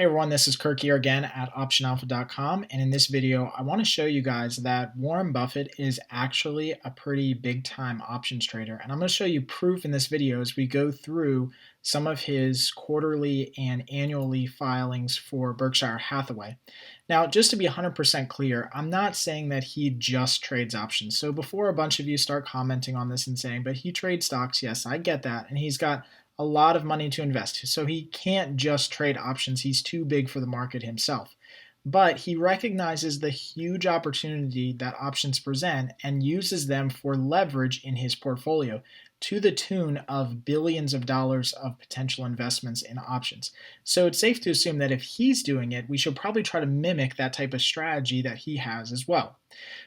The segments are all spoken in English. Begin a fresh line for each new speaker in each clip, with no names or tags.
Hey everyone, this is Kirk here again at optionalpha.com, and in this video I want to show you guys that Warren Buffett is actually a pretty big time options trader, and I'm going to show you proof in this video as we go through some of his quarterly and annually filings for Berkshire Hathaway. Now, just to be 100% clear, I'm not saying that he just trades options. So before a bunch of you start commenting on this and saying, but he trades stocks, yes, I get that, and he's got a lot of money to invest. So he can't just trade options. He's too big for the market himself. But he recognizes the huge opportunity that options present and uses them for leverage in his portfolio to the tune of billions of dollars of potential investments in options. So it's safe to assume that if he's doing it, we should probably try to mimic that type of strategy that he has as well.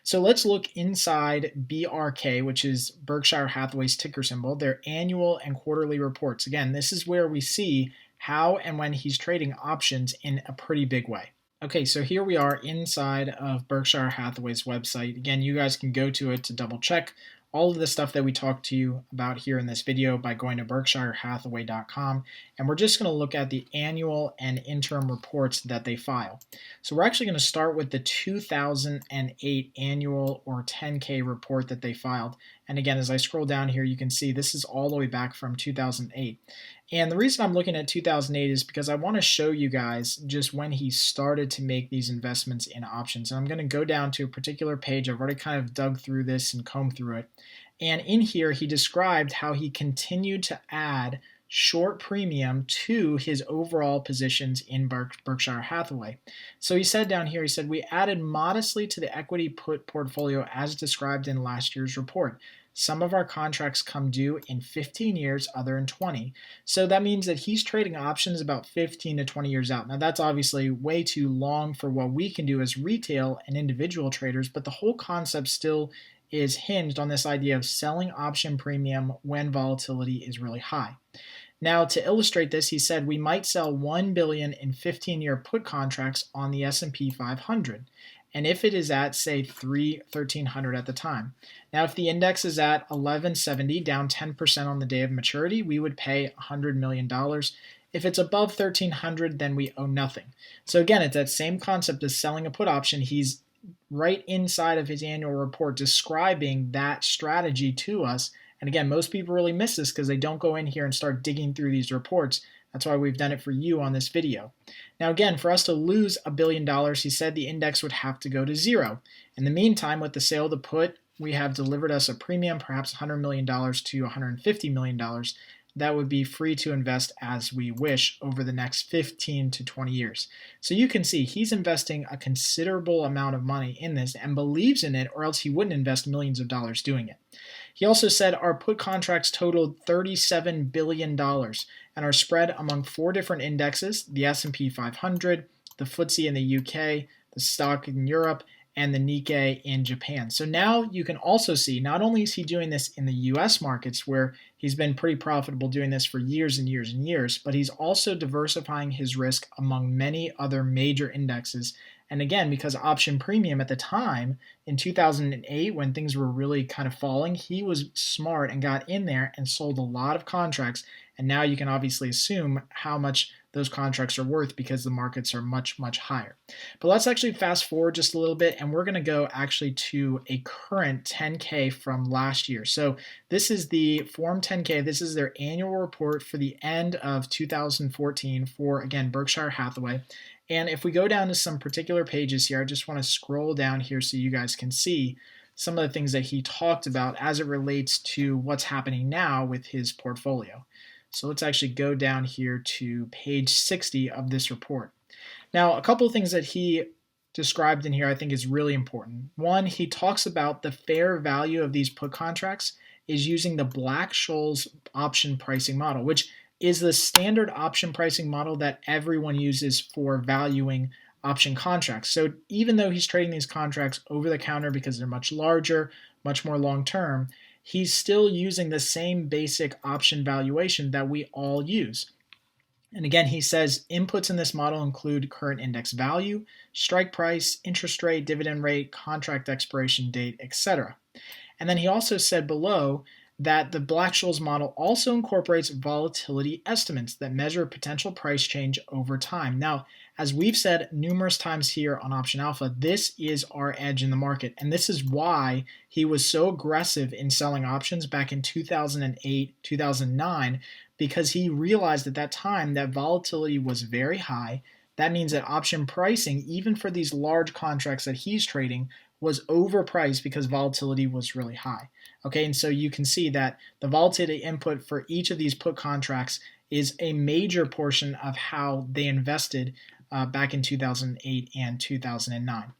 So let's look inside BRK, which is Berkshire Hathaway's ticker symbol, their annual and quarterly reports. Again, this is where we see how and when he's trading options in a pretty big way. Okay, so here we are inside of Berkshire Hathaway's website. Again, you guys can go to it to double check all of the stuff that we talked to you about here in this video by going to berkshirehathaway.com, and we're just going to look at the annual and interim reports that they file. So we're actually going to start with the 2008 annual or 10K report that they filed. And again, as I scroll down here, you can see this is all the way back from 2008. And the reason I'm looking at 2008 is because I want to show you guys just when he started to make these investments in options. And I'm going to go down to a particular page. I've already kind of dug through this and combed through it. And in here, he described how he continued to add short premium to his overall positions in Berkshire Hathaway. So he said down here, he said, we added modestly to the equity put portfolio as described in last year's report. Some of our contracts come due in 15 years, other in 20. So that means that he's trading options about 15 to 20 years out. Now that's obviously way too long for what we can do as retail and individual traders, but the whole concept still is hinged on this idea of selling option premium when volatility is really high. Now, to illustrate this, he said we might sell $1 billion in 15-year put contracts on the S&P 500. And if it is at, say, 1300 at the time. Now, if the index is at 1170, down 10% on the day of maturity, we would pay $100 million. If it's above 1300, then we owe nothing. So again, it's that same concept as selling a put option. He's right inside of his annual report describing that strategy to us. And again, most people really miss this because they don't go in here and start digging through these reports. That's why we've done it for you on this video. Now again, for us to lose $1 billion, he said the index would have to go to zero. In the meantime, with the sale of the put, we have delivered us a premium, perhaps $100 million to $150 million. That would be free to invest as we wish over the next 15 to 20 years. So you can see he's investing a considerable amount of money in this and believes in it, or else he wouldn't invest millions of dollars doing it. He also said our put contracts totaled $37 billion and are spread among 4 different indexes, the S&P 500, the FTSE in the UK, the stock in Europe, and the Nikkei in Japan. So now you can also see not only is he doing this in the US markets where he's been pretty profitable doing this for years and years and years, but he's also diversifying his risk among many other major indexes. And again, because option premium at the time in 2008, when things were really kind of falling, he was smart and got in there and sold a lot of contracts. And now you can obviously assume how much those contracts are worth because the markets are much, much higher. But let's actually fast forward just a little bit, and we're going to go actually to a current 10K from last year. So this is the Form 10K. This is their annual report for the end of 2014 for, again, Berkshire Hathaway. And if we go down to some particular pages here, I just want to scroll down here so you guys can see some of the things that he talked about as it relates to what's happening now with his portfolio. So let's actually go down here to page 60 of this report. Now, a couple of things that he described in here I think is really important. One, he talks about the fair value of these put contracts is using the Black-Scholes option pricing model, which is the standard option pricing model that everyone uses for valuing option contracts. So even though he's trading these contracts over the counter because they're much larger, much more long-term, he's still using the same basic option valuation that we all use. And again, he says inputs in this model include current index value, strike price, interest rate, dividend rate, contract expiration date, etc. And then he also said below that the Black-Scholes model also incorporates volatility estimates that measure potential price change over time. Now, as we've said numerous times here on Option Alpha, this is our edge in the market. And this is why he was so aggressive in selling options back in 2008, 2009, because he realized at that time that volatility was very high. That means that option pricing, even for these large contracts that he's trading, was overpriced because volatility was really high. Okay, and so you can see that the volatility input for each of these put contracts is a major portion of how they invested back in 2008 and 2009.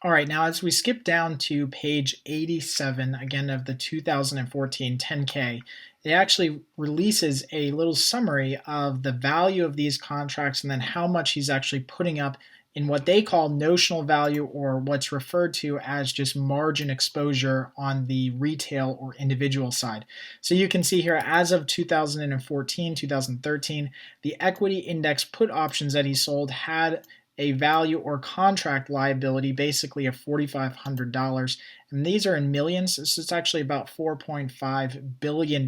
All right, now as we skip down to page 87, again of the 2014 10K, it actually releases a little summary of the value of these contracts and then how much he's actually putting up in what they call notional value, or what's referred to as just margin exposure on the retail or individual side. So you can see here, as of 2014, 2013, the equity index put options that he sold had a value or contract liability basically of $4,500. And these are in millions, so it's actually about $4.5 billion.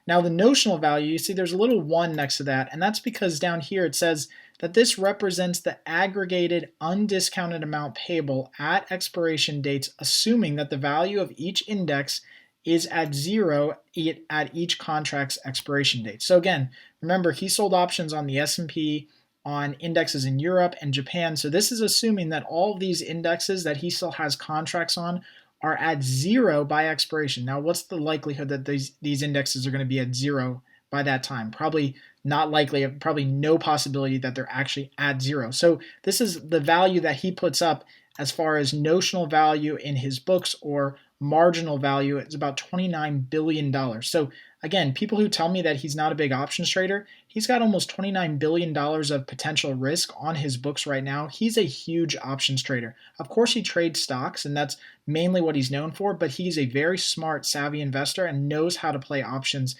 Now the notional value, you see there's a little one next to that, and that's because down here it says that this represents the aggregated undiscounted amount payable at expiration dates, assuming that the value of each index is at zero at each contract's expiration date. So again, remember, he sold options on the S&P, on indexes in Europe and Japan. So this is assuming that all of these indexes that he still has contracts on are at zero by expiration. Now, what's the likelihood that these indexes are going to be at zero by that time? Probably not likely, probably no possibility that they're actually at zero. So this is the value that he puts up as far as notional value in his books, or marginal value. It's about $29 billion. So again, people who tell me that he's not a big options trader, he's got almost $29 billion of potential risk on his books right now. He's a huge options trader. Of course, he trades stocks, and that's mainly what he's known for, but he's a very smart, savvy investor and knows how to play options.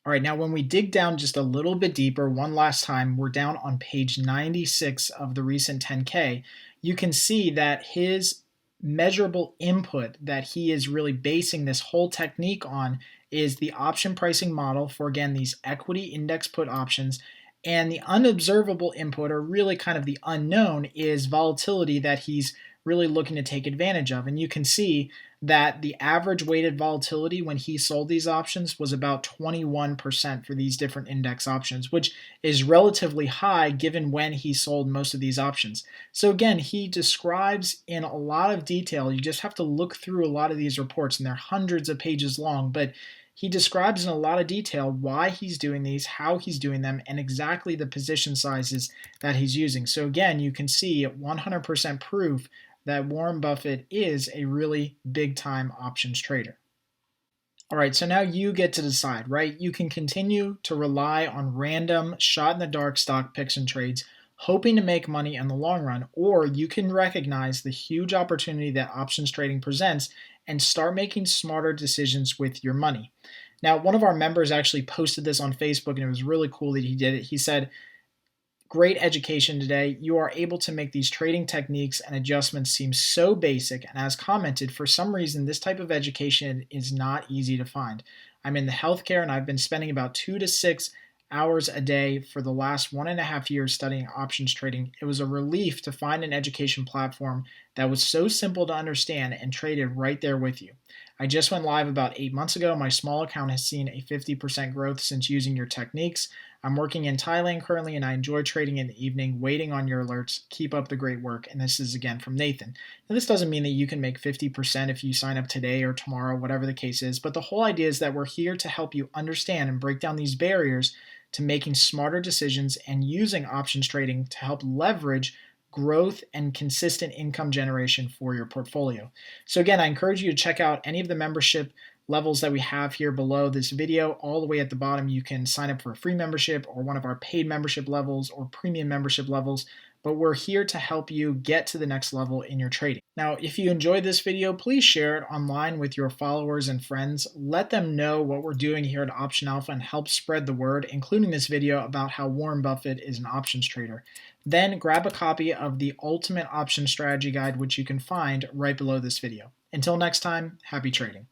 All right, now when we dig down just a little bit deeper, one last time, we're down on page 96 of the recent 10K. You can see that his measurable input that he is really basing this whole technique on is the option pricing model for, again, these equity index put options. And the unobservable input, or really kind of the unknown, is volatility that he's really looking to take advantage of. And you can see that the average weighted volatility when he sold these options was about 21% for these different index options, which is relatively high given when he sold most of these options. So again, he describes in a lot of detail. You just have to look through a lot of these reports, and they're hundreds of pages long, but he describes in a lot of detail why he's doing these, how he's doing them, and exactly the position sizes that he's using. So again, you can see 100% proof that Warren Buffett is a really big-time options trader. All right, so now you get to decide, right? You can continue to rely on random shot-in-the-dark stock picks and trades, hoping to make money in the long run, or you can recognize the huge opportunity that options trading presents and start making smarter decisions with your money. Now, one of our members actually posted this on Facebook, and it was really cool that he did it. He said, "Great education today. You are able to make these trading techniques and adjustments seem so basic, and as commented, for some reason this type of education is not easy to find. I'm in the healthcare, and I've been spending about 2 to 6 hours a day for the last 1.5 years studying options trading. It was a relief to find an education platform that was so simple to understand and traded right there with you. I just went live about 8 months ago. My small account has seen a 50% growth since using your techniques. I'm working in Thailand currently, and I enjoy trading in the evening, waiting on your alerts. Keep up the great work." And this is again from Nathan. Now, this doesn't mean that you can make 50% if you sign up today or tomorrow, whatever the case is, but the whole idea is that we're here to help you understand and break down these barriers to making smarter decisions and using options trading to help leverage growth and consistent income generation for your portfolio. So again, I encourage you to check out any of the membership levels that we have here below this video. All the way at the bottom, you can sign up for a free membership or one of our paid membership levels or premium membership levels, but we're here to help you get to the next level in your trading. Now, if you enjoyed this video, please share it online with your followers and friends. Let them know what we're doing here at Option Alpha and help spread the word, including this video about how Warren Buffett is an options trader. Then grab a copy of the Ultimate Option Strategy Guide, which you can find right below this video. Until next time, happy trading.